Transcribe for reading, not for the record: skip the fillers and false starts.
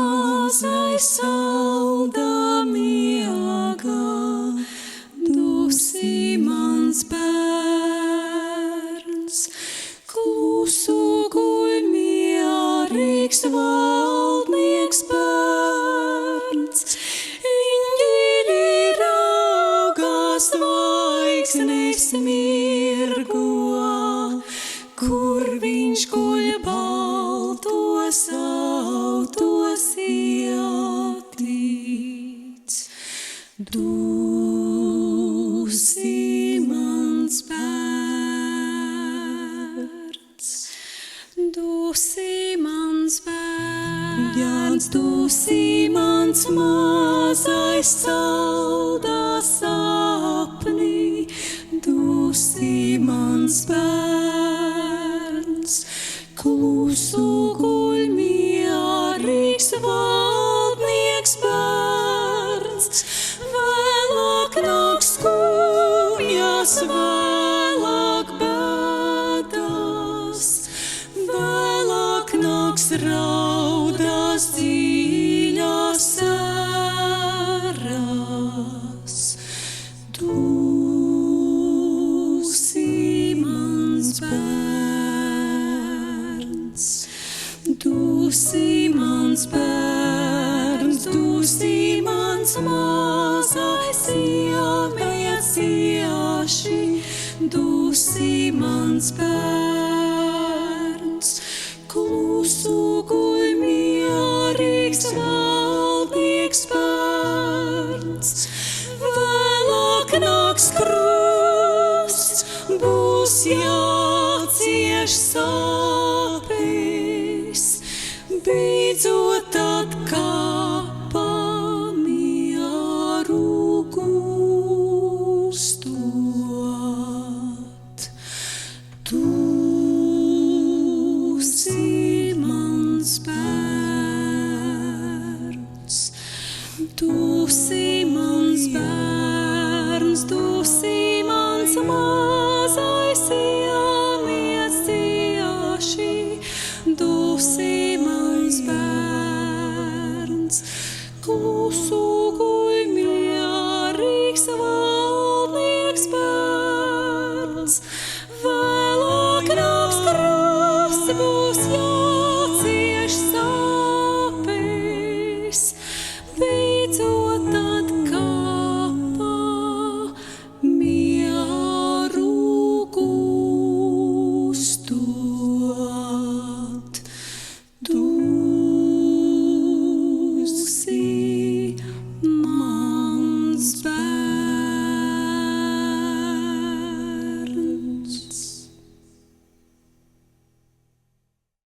mazais saldā miegā, dusi mans bērns. Klusu guļ mierīgs valdnieks bērns, Iņģeļi raugās zvaigznes mirgo, kur viņš guļ baltos autos ietīts. Dusi mans bērns, dusi mans bērns, dusi mans mazais saldā sapnī, dusi mans bērns. Klusu guļ mierīgs valdnieks bērns, vēlāk nāks skumjas, vēlāk bēdas, vēlāk nāks raudas dziļās sēras. Dusi mans bērns, dusi mans bērns, dusi mans mazais iemēc ieši, dusi mans bērns. Klusu guļ mierīgs valdnieks bērns, vēlāk nāks krusts, būs jācieš sāpes, beidzot atkāpā mieru gūstot. Dusi mans bērns, dusi mans bērns, dusi mans mazais iemēc ieši, dusi mans bērns. Klusu